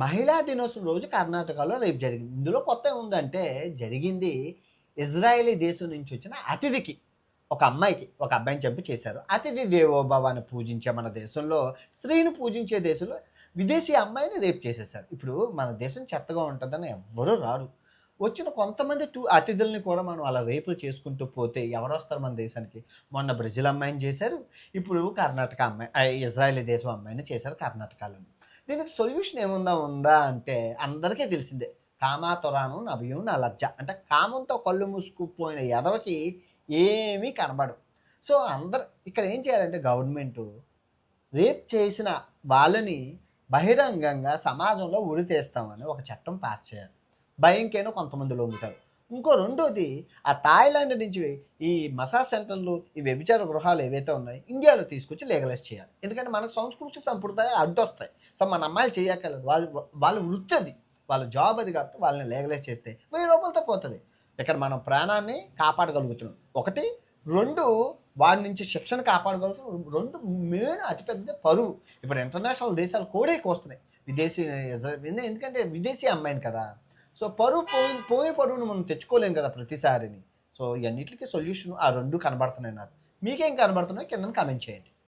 మహిళా దినోత్సవం రోజు కర్ణాటకలో రేపు జరిగింది. ఇందులో కొత్త ఏముందంటే జరిగింది ఇజ్రాయేలీ దేశం నుంచి వచ్చిన అతిథికి, ఒక అమ్మాయికి, ఒక అబ్బాయిని చంపి చేశారు. అతిథి దేవోభవ అని పూజించే మన దేశంలో, స్త్రీని పూజించే దేశంలో విదేశీ అమ్మాయిని రేప్ చేసేశారు. ఇప్పుడు మన దేశం చెత్తగా ఉంటుందని ఎవ్వరూ రారు. వచ్చిన కొంతమంది అతిథుల్ని కూడా మనం అలా రేపులు చేసుకుంటూ పోతే ఎవరొస్తారు మన దేశానికి? మొన్న బ్రెజిల్ అమ్మాయిని చేశారు. ఇప్పుడు కర్ణాటక అమ్మాయి ఇజ్రాయేలీ దేశం అమ్మాయిని చేశారు కర్ణాటకలోని. దీనికి సొల్యూషన్ ఉందా అంటే అందరికీ తెలిసిందే. కామాతురాను నభయం నా లజ్జ. అంటే కామంతో కళ్ళు మూసుకుపోయిన ఎదవకి ఏమీ కనబడవు. సో, అందరు ఇక్కడ ఏం చేయాలంటే గవర్నమెంటు రేప్ చేసిన వాళ్ళని బహిరంగంగా సమాజంలో ఉరితీస్తామని ఒక చట్టం పాస్ చేయాలి. భయంకైనా కొంతమంది లొంగుతారు. ఇంకో రెండోది, ఆ థాయిలాండ్ నుంచి ఈ మసాజ్ సెంటర్లు, ఈ వ్యభిచార గృహాలు ఏవైతే ఉన్నాయో ఇండియాలో తీసుకొచ్చి లీగలైజ్ చేయాలి. ఎందుకంటే మనకు సంస్కృతి సంప్రదాయాలు అడ్డొస్తాయి. సో మన అమ్మాయిలు చేయక్కర్లేదు. వాళ్ళ వృత్తి అది. వాళ్ళ జాబ్ అది కాబట్టి వాళ్ళని లీగలైజ్ చేస్తే రూ. 1000 పోతుంది. ఇక్కడ మనం ప్రాణాన్ని కాపాడగలుగుతున్నాం. ఒకటి. 2 వాడి నుంచి శిక్షణ కాపాడగలుగుతున్నాం. 2 మెయిన్ అతిపెద్దది పరువు. ఇప్పుడు ఇంటర్నేషనల్ దేశాలు కూడా వస్తున్నాయి. విదేశీ ఎందుకంటే విదేశీ అమ్మాయిని కదా. సో పరువు పోయిన పరువును మనం తెచ్చుకోలేం కదా ప్రతిసారిని. సో ఇవన్నిటికి సొల్యూషన్ ఆ 2 కనబడుతున్నాయి నాకు. మీకేం కనబడుతున్నాయో కింద కామెంట్ చేయండి.